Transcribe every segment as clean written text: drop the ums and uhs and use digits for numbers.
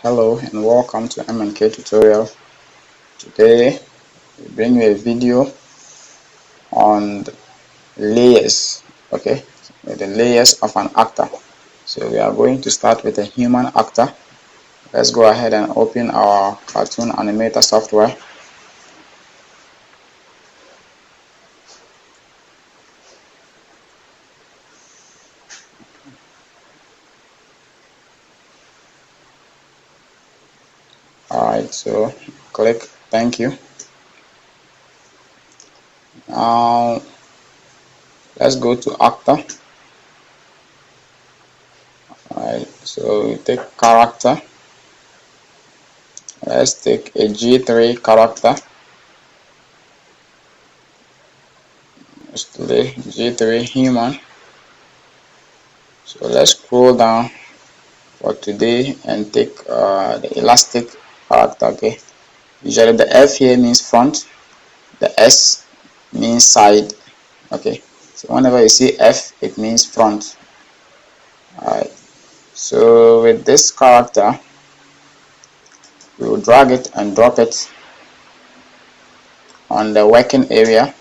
Hello and welcome to M&K tutorial. Today we bring you a video on the layers, okay, the layers of an actor. So we are going to start with a human actor. Let's go ahead and open our cartoon animator software. Alright, so click thank you. Now let's go to actor. Alright, so we take character. Let's take a G3 character. Mostly G3 human. So let's scroll down for today and take the elastic character. Okay, usually the F here means front, the S means side. Okay, so whenever you see F, it means front. Alright, so with this character we will drag it and drop it on the working area.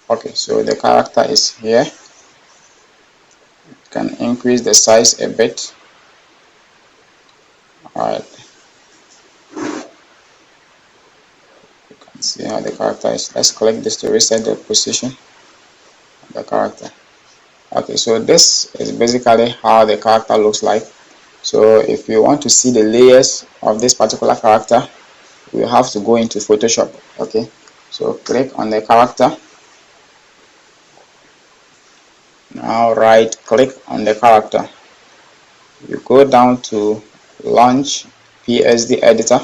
Okay, so the character is here. You can increase the size a bit. Alright, you can see how the character is. Let's click this to reset the position of the character. Okay, so this is basically how the character looks like. So if you want to see the layers of this particular character, you have to go into Photoshop. Okay, so click on the character. Now right click on the character. You go down to launch PSD editor.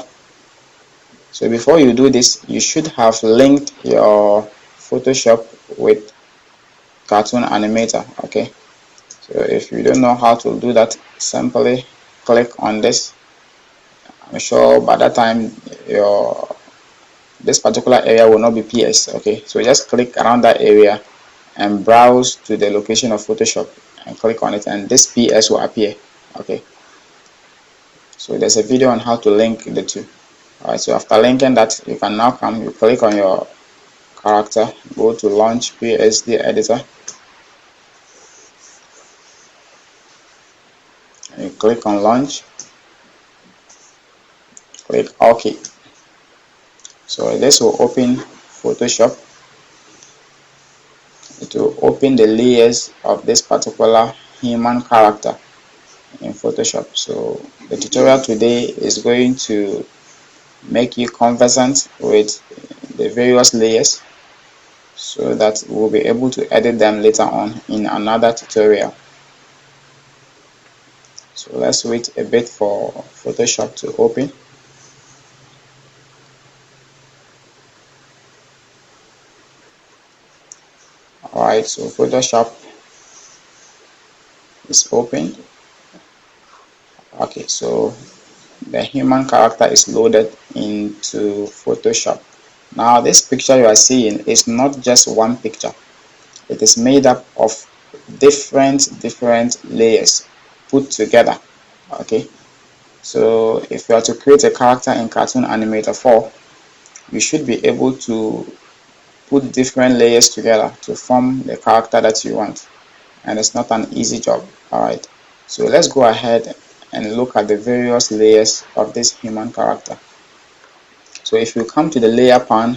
So before you do this, you should have linked your Photoshop with cartoon animator. Okay, so if you don't know how to do that, simply click on this. I'm sure by that time this particular area will not be PS. Okay, so just click around that area and browse to the location of Photoshop and click on it, and this PS will appear. Okay, so there's a video on how to link the two. Alright, so after linking that, you can now come, you click on your character, go to launch PSD editor, and you click on launch, click OK. So this will open Photoshop. It will open the layers of this particular human character in Photoshop. So the tutorial today is going to make you conversant with the various layers so that we'll be able to edit them later on in another tutorial. So let's wait a bit for Photoshop to open. Alright, so Photoshop is open. Okay, so the human character is loaded into Photoshop. Now this picture you are seeing is not just one picture. It is made up of different layers put together. Okay, so if you are to create a character in Cartoon Animator 4, you should be able to put different layers together to form the character that you want, and it's not an easy job. Alright, so let's go ahead and look at the various layers of this human character. So if you come to the layer pan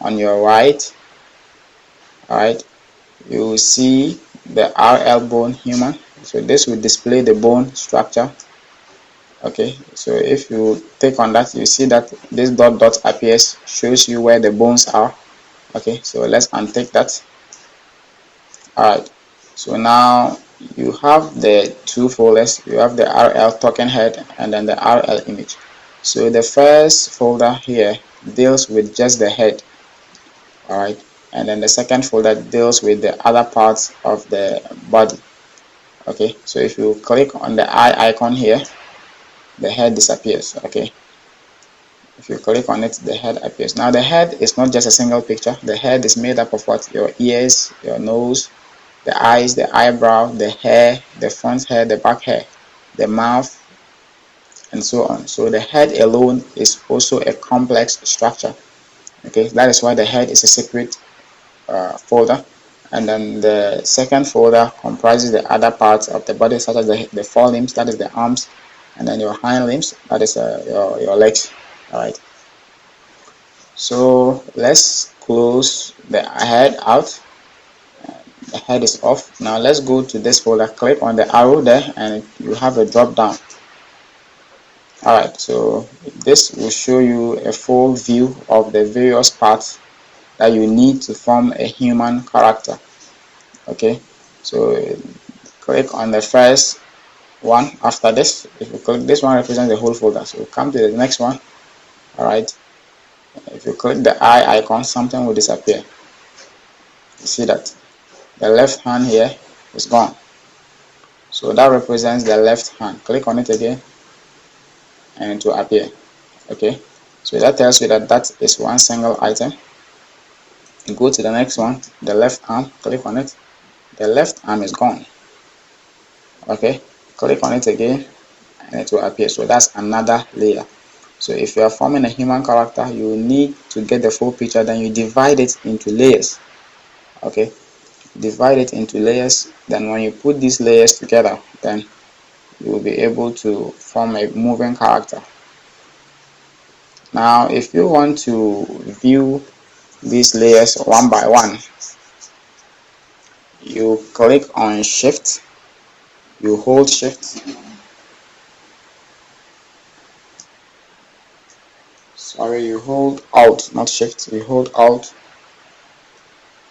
on your right, alright, you will see the RL bone human. So this will display the bone structure. Okay, so if you click on that, you see that this dot appears, shows you where the bones are. Okay, so let's untick that. Alright, so now you have the two folders. You have the RL token head and then the RL image. So the first folder here deals with just the head. Alright, and then the second folder deals with the other parts of the body. Okay, so if you click on the eye icon here, the head disappears. Okay, if If you click on it, the head appears. Now the head is not just a single picture. The head is made up of what? Your ears, your nose, the eyes, the eyebrow, the hair, the front hair, the back hair, the mouth, and so on. So the head alone is also a complex structure. Okay, that is why the head is a separate folder. And then the second folder comprises the other parts of the body, such as the forelimbs, that is the arms, and then your hind limbs, that is your legs. All right. So let's close the head out. The head is off. Now let's go to this folder. Click on the arrow there, and you have a drop down. All right. So this will show you a full view of the various parts that you need to form a human character. Okay. So click on the first one after this. If you click this one, represents the whole folder. So come to the next one. All right. If you click the eye icon, something will disappear. You see that the left hand here is gone. So that represents the left hand. Click on it again and it will appear. Okay. So that tells you that that is one single item. You go to the next one, the left arm. Click on it. The left arm is gone. Okay. Click on it again and it will appear. So that's another layer. So if you are forming a human character, you need to get the full picture, then you divide it into layers. Okay, divide it into layers, then when you put these layers together, then you will be able to form a moving character. Now if you want to view these layers one by one, you click on shift, you hold shift, you hold alt, not shift, you hold alt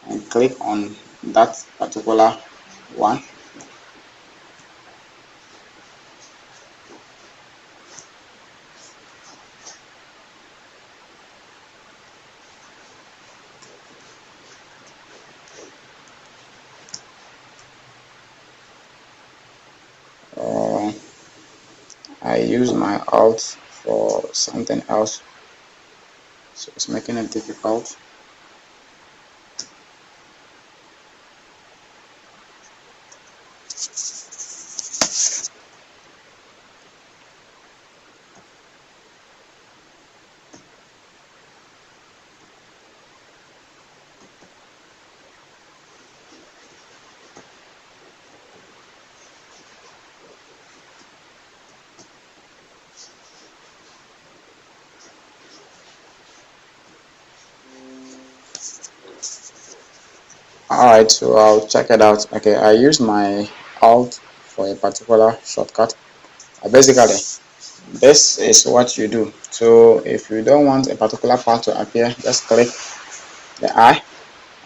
and click on that particular one. I use my alt for something else, so it's making it difficult. Alright, so I'll check it out. Okay, I use my alt for a particular shortcut. Basically, this is what you do. So if you don't want a particular part to appear, just click the eye.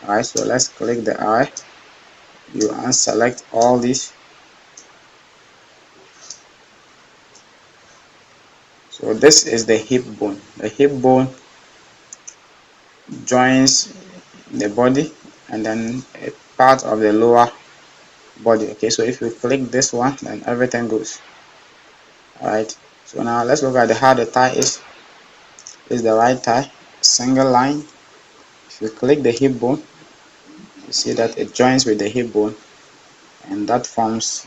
Alright, so let's click the eye. You unselect all these. So this is the hip bone. The hip bone joins the body and then a part of the lower body. Okay, so if you click this one, then everything goes. Alright, so now let's look at how the thigh is. Is the right thigh, single line. If you click the hip bone, you see that it joins with the hip bone and that forms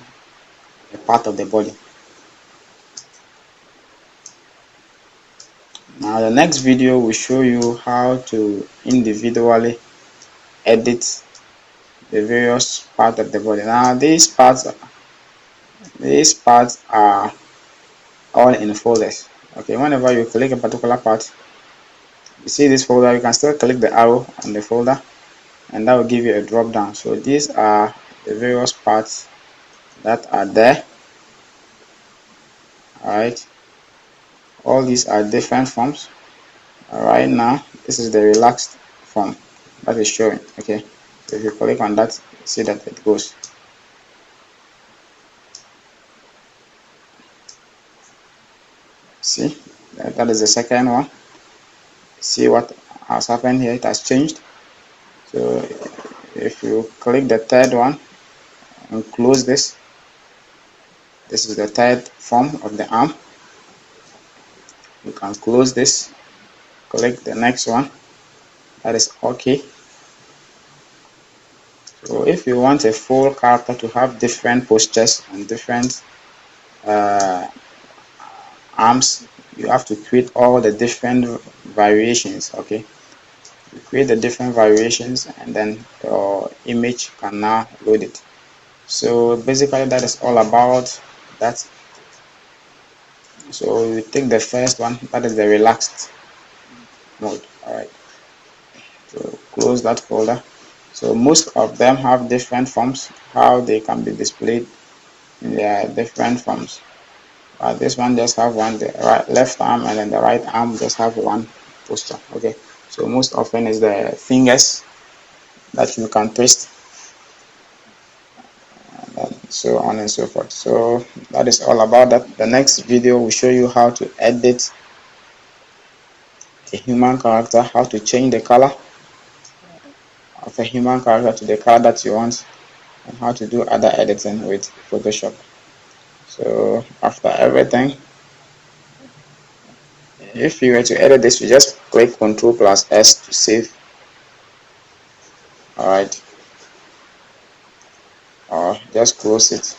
a part of the body. Now the next video will show you how to individually edit the various parts of the body. Now these parts are all in folders. Okay, whenever you click a particular part, you see this folder, you can still click the arrow on the folder and that will give you a drop down. So these are the various parts that are there. Alright, all these are different forms. Alright, now this is the relaxed form that is showing. Okay, so if you click on that, you see that it goes. See, that is the second one. See what has happened here, it has changed. So if you click the third one and close this, this is the third form of the arm. You can close this click the next one, that is OK. So if you want a full character to have different postures and different arms, you have to create all the different variations. Okay, you create the different variations and then your image can now load it. So basically that is all about that. So you take the first one, that is the relaxed mode. All right, so close that folder. So most of them have different forms, how they can be displayed in their different forms. This one just have one, the right left arm and then the right arm just have one posture. Okay, so most often is the fingers that you can twist, and so on and so forth. So that is all about that. The next video will show you how to edit a human character, how to change the color of a human character to the color that you want, and how to do other editing with Photoshop. So after everything, if you were to edit this, you just click Ctrl+S to save. Alright, or just close it.